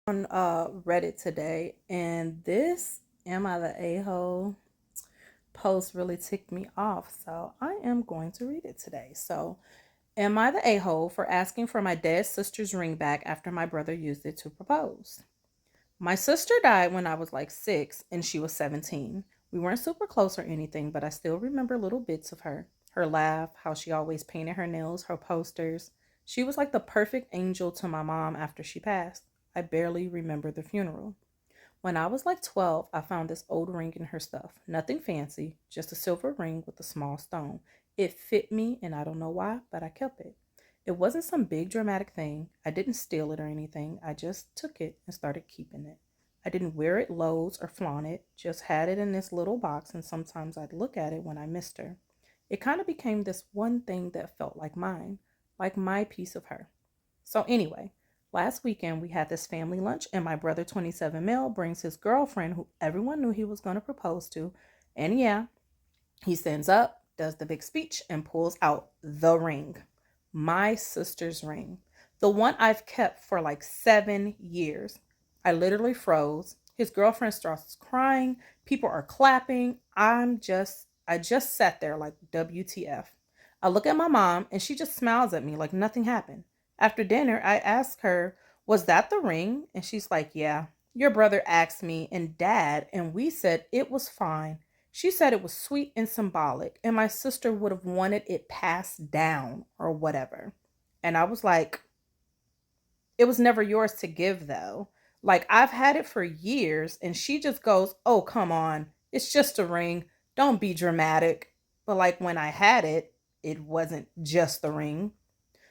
On Reddit today, and this "Am I the A-hole" post really ticked me off, so I am going to read it today. So, am I the a-hole for asking for my dead sister's ring back after my brother used it to propose? My sister died when I was like 6 and she was 17. We weren't super close or anything, but I still remember little bits of her. Her laugh, how she always painted her nails, her posters. She was like the perfect angel to my mom after she passed. I barely remember the funeral. When I was like 12, I found this old ring in her stuff. Nothing fancy, just a silver ring with a small stone. It fit me, and I don't know why, but I kept it. It wasn't some big dramatic thing. I didn't steal it or anything. I just took it and started keeping it. I didn't wear it loads or flaunt it, just had it in this little box, and sometimes I'd look at it when I missed her. It kind of became this one thing that felt like mine, like my piece of her. So, anyway, last weekend we had this family lunch, and my brother, 27 male, brings his girlfriend, who everyone knew he was going to propose to. And yeah, he stands up, does the big speech, and pulls out the ring. My sister's ring. The one I've kept for like 7 years. I literally froze. His girlfriend starts crying. People are clapping. I just sat there like WTF. I look at my mom and she just smiles at me like nothing happened. After dinner, I ask her, "Was that the ring?" And she's like, "Yeah. Your brother asked me and dad, and we said it was fine. She said it was sweet and symbolic, and my sister would have wanted it passed down or whatever." And I was like, "It was never yours to give, though. Like, I've had it for years." And she just goes, "Oh, come on. It's just a ring. Don't be dramatic." But like when I had it, it wasn't just the ring.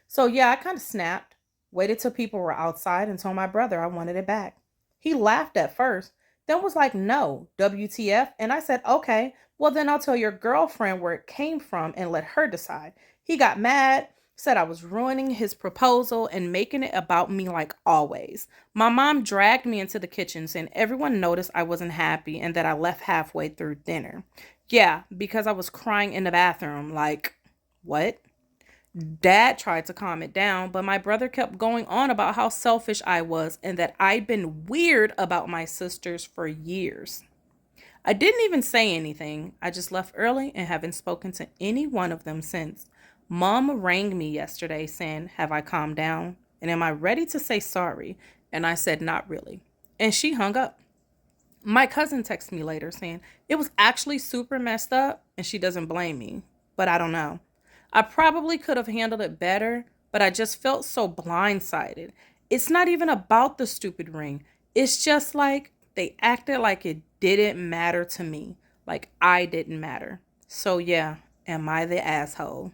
So yeah, I kind of snapped, waited till people were outside, and told my brother I wanted it back. He laughed at first, then was like, "No, WTF?" And I said, "Okay, well then I'll tell your girlfriend where it came from and let her decide." He got mad, said I was ruining his proposal and making it about me like always. My mom dragged me into the kitchen saying everyone noticed I wasn't happy and that I left halfway through dinner. Yeah, because I was crying in the bathroom. Like, what? Dad tried to calm it down, but my brother kept going on about how selfish I was and that I'd been weird about my sisters for years. I didn't even say anything. I just left early and haven't spoken to any one of them since. Mom rang me yesterday saying, "Have I calmed down? And am I ready to say sorry?" And I said, "Not really." And she hung up. My cousin texted me later saying it was actually super messed up and she doesn't blame me, but I don't know. I probably could have handled it better, but I just felt so blindsided. It's not even about the stupid ring. It's just like they acted like it didn't matter to me, like I didn't matter. So yeah, am I the asshole?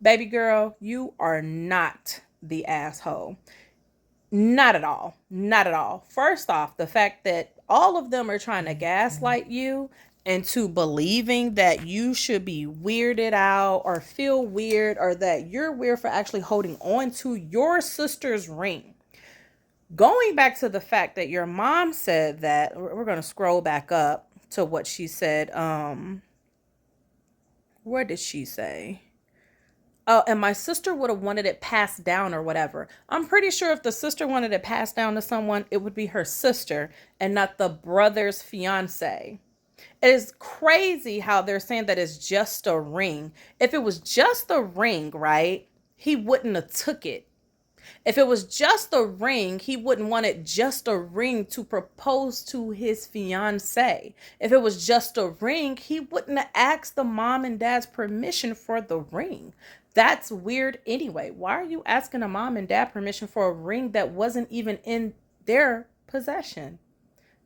Baby girl, you are not the asshole. Not at all. Not at all. First off, the fact that all of them are trying to gaslight you into believing that you should be weirded out or feel weird or that you're weird for actually holding on to your sister's ring. Going back to the fact that your mom said that, we're going to scroll back up to what she said. What did she say? Oh, and my sister would have wanted it passed down or whatever. I'm pretty sure if the sister wanted it passed down to someone, it would be her sister and not the brother's fiance. It is crazy how they're saying that it's just a ring. If it was just a ring, right, he wouldn't have took it. If it was just a ring, he wouldn't want it just a ring to propose to his fiance. If it was just a ring, he wouldn't have asked the mom and dad's permission for the ring. That's weird anyway. Why are you asking a mom and dad permission for a ring that wasn't even in their possession?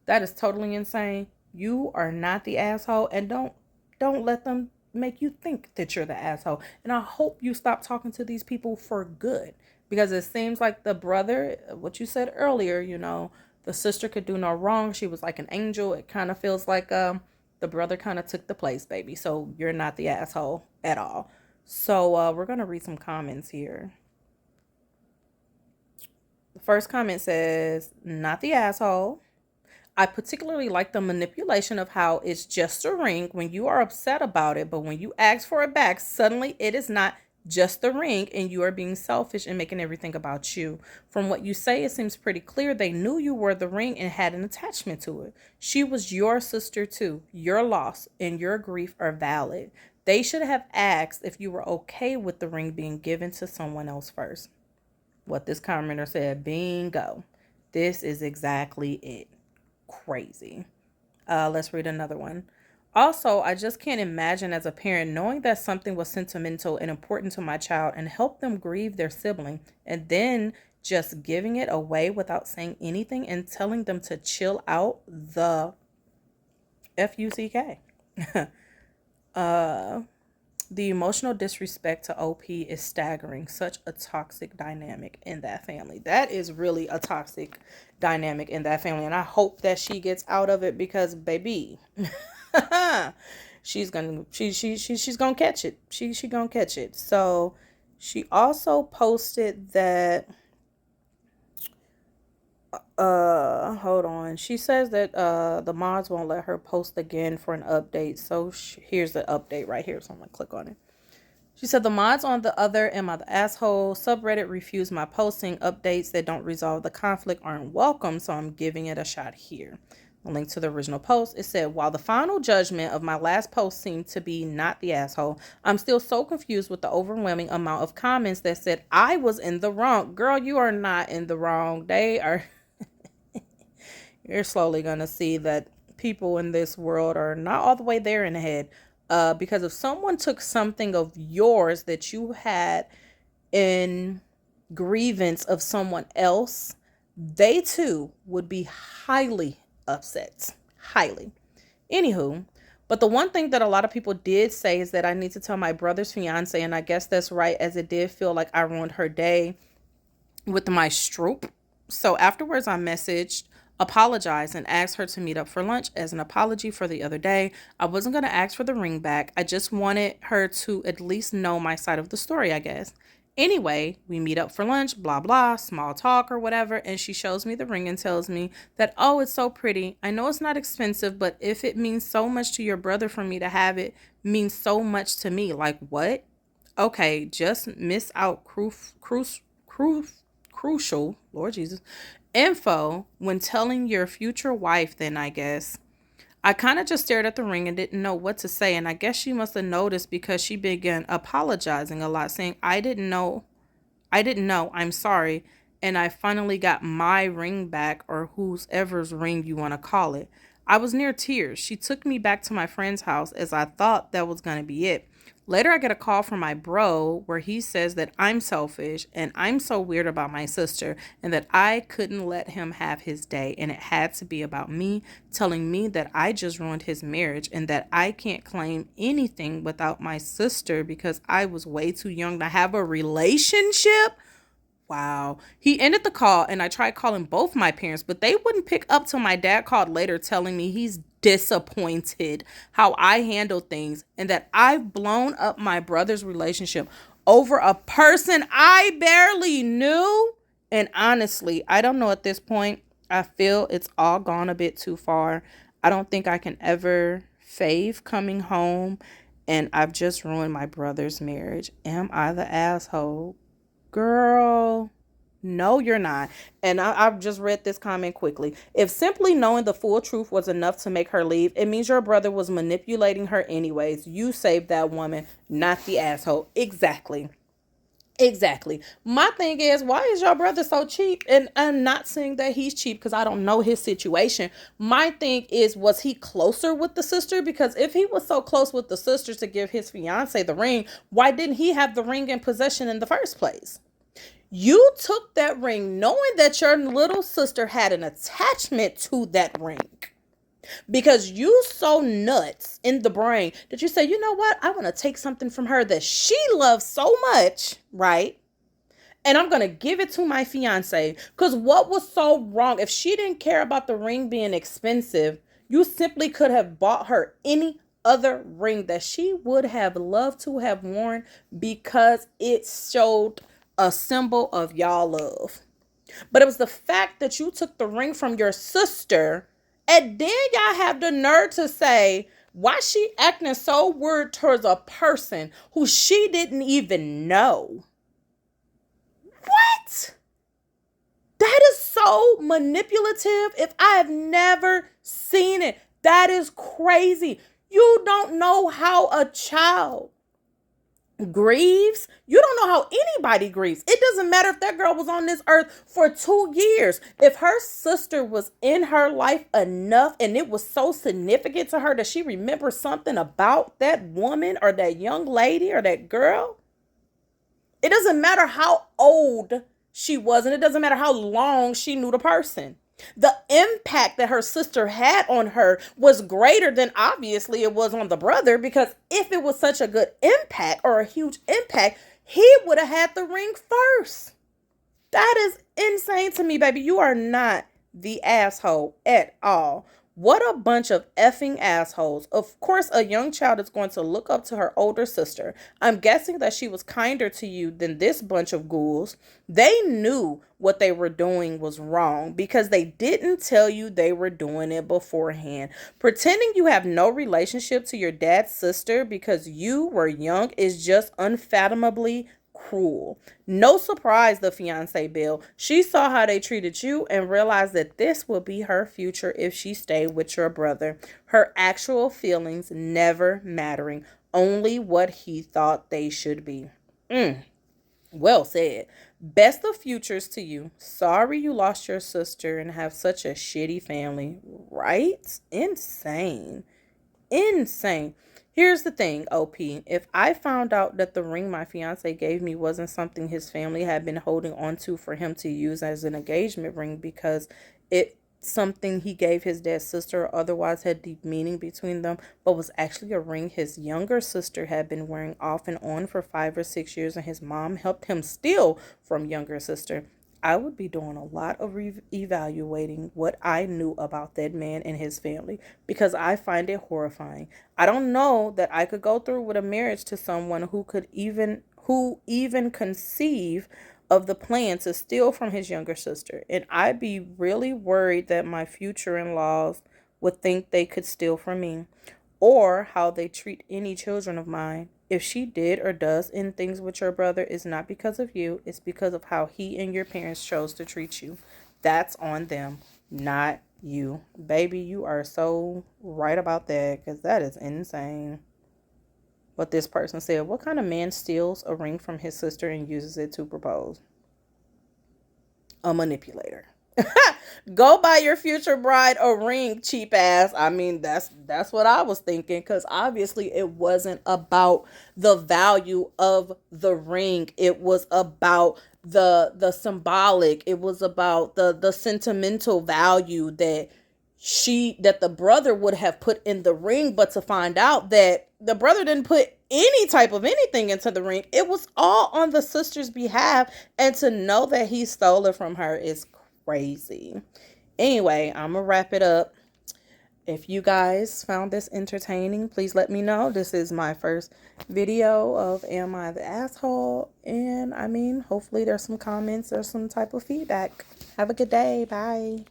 That is totally insane. You are not the asshole, and don't let them make you think that you're the asshole. And I hope you stop talking to these people for good, because it seems like the brother, what you said earlier, the sister could do no wrong. She was like an angel. It kind of feels like the brother kind of took the place, baby. So you're not the asshole at all. So we're gonna read some comments here. The first comment says, "Not the asshole. I particularly like the manipulation of how it's just a ring when you are upset about it, but when you ask for it back, suddenly it is not. just the ring, and you are being selfish and making everything about you. From what you say, it seems pretty clear they knew you were the ring and had an attachment to it. She was your sister too. Your loss and your grief are valid. They should have asked if you were okay with the ring being given to someone else first. What this commenter said, bingo. This is exactly it. Crazy. Let's read another one. Also, I just can't imagine as a parent knowing that something was sentimental and important to my child and help them grieve their sibling and then just giving it away without saying anything and telling them to chill out. The FUCK. The emotional disrespect to OP is staggering. Such a toxic dynamic in that family. That is really a toxic dynamic in that family. And I hope that she gets out of it because baby, she's gonna catch it. She gonna catch it. So she also posted that hold on. She says that the mods won't let her post again for an update. So here's the update right here. So I'm gonna click on it. She said the mods on the other Am I the Asshole subreddit refuse my posting. Updates that don't resolve the conflict aren't welcome, so I'm giving it a shot here. A link to the original post. It said, while the final judgment of my last post seemed to be not the asshole, I'm still so confused with the overwhelming amount of comments that said I was in the wrong. Girl, you are not in the wrong. They are. You're slowly going to see that people in this world are not all the way there in the head. Because if someone took something of yours that you had in grievance of someone else, they too would be highly upset. Highly. Anywho, but the one thing that a lot of people did say is that I need to tell my brother's fiance, and I guess that's right, as it did feel like I ruined her day with my stroop. So afterwards, I messaged, apologized, and asked her to meet up for lunch as an apology for the other day. I wasn't going to ask for the ring back. I just wanted her to at least know my side of the story, I guess. Anyway, we meet up for lunch, blah, blah, small talk or whatever, and she shows me the ring and tells me that, oh, it's so pretty. I know it's not expensive, but if it means so much to your brother for me to have it, means so much to me. Like, what? Okay, just miss out crucial, Lord Jesus, info when telling your future wife, then I guess. I kind of just stared at the ring and didn't know what to say, and I guess she must have noticed because she began apologizing a lot, saying, I didn't know, I'm sorry, and I finally got my ring back, or whoever's ring you want to call it. I was near tears. She took me back to my friend's house as I thought that was going to be it. Later, I get a call from my bro where he says that I'm selfish and I'm so weird about my sister and that I couldn't let him have his day and it had to be about me, telling me that I just ruined his marriage and that I can't claim anything without my sister because I was way too young to have a relationship. Wow. He ended the call and I tried calling both my parents, but they wouldn't pick up till my dad called later telling me he's disappointed how I handled things and that I've blown up my brother's relationship over a person I barely knew. And honestly, I don't know at this point. I feel it's all gone a bit too far. I don't think I can ever fave coming home, and I've just ruined my brother's marriage. Am I the asshole? Girl, no, you're not. And I've just read this comment quickly. If simply knowing the full truth was enough to make her leave, it means your brother was manipulating her anyways. You saved that woman, not the asshole. Exactly. Exactly. My thing is, why is your brother so cheap? And I'm not saying that he's cheap because I don't know his situation. My thing is, was he closer with the sister? Because if he was so close with the sister to give his fiance the ring, why didn't he have the ring in possession in the first place? You took that ring knowing that your little sister had an attachment to that ring because you so nuts in the brain that you say, you know what? I want to take something from her that she loves so much, right? And I'm going to give it to my fiance. Because what was so wrong? If she didn't care about the ring being expensive, you simply could have bought her any other ring that she would have loved to have worn because it showed a symbol of y'all love. But it was the fact that you took the ring from your sister and then y'all have the nerve to say, Why she acting so weird towards a person who she didn't even know? What? That is so manipulative. If I have never seen it, that is crazy. You don't know how a child grieves. You don't know how anybody grieves. It doesn't matter if that girl was on this earth for 2 years. If her sister was in her life enough and it was so significant to her that she remembers something about that woman or that young lady or that girl, it doesn't matter how old she was, and it doesn't matter how long she knew the person. The impact that her sister had on her was greater than obviously it was on the brother, because if it was such a good impact or a huge impact, he would have had the ring first. That is insane to me, baby. You are not the asshole at all. What a bunch of effing assholes. Of course, a young child is going to look up to her older sister. I'm guessing that she was kinder to you than this bunch of ghouls. They knew what they were doing was wrong because they didn't tell you they were doing it beforehand. Pretending you have no relationship to your dad's sister because you were young is just unfathomably cruel. No surprise the fiance Bill. She saw how they treated you and realized that this will be her future if she stayed with your brother. Her actual feelings never mattering, only what he thought they should be. Well said. Best of futures to you. Sorry you lost your sister and have such a shitty family. Right? Insane. Insane. Here's the thing, OP. If I found out that the ring my fiance gave me wasn't something his family had been holding on to for him to use as an engagement ring because it's something he gave his dad's sister or otherwise had deep meaning between them, but was actually a ring his younger sister had been wearing off and on for 5 or 6 years and his mom helped him steal from younger sister, I would be doing a lot of evaluating what I knew about that man and his family because I find it horrifying. I don't know that I could go through with a marriage to someone who even conceive of the plan to steal from his younger sister. And I'd be really worried that my future in-laws would think they could steal from me or how they treat any children of mine. If she did or does end things with your brother, it's not because of you. It's because of how he and your parents chose to treat you. That's on them, not you. Baby, you are so right about that because that is insane. What this person said, what kind of man steals a ring from his sister and uses it to propose? A manipulator. Go buy your future bride a ring, cheap ass. I mean, that's what I was thinking, because obviously it wasn't about the value of the ring. It was about the symbolic. It was about the sentimental value that the brother would have put in the ring, but to find out that the brother didn't put any type of anything into the ring. It was all on the sister's behalf, and to know that he stole it from her is crazy. Anyway, I'm gonna wrap it up. If you guys found this entertaining, please let me know. This is my first video of Am I the Asshole? And I mean, hopefully there's some comments or some type of feedback. Have a good day. Bye.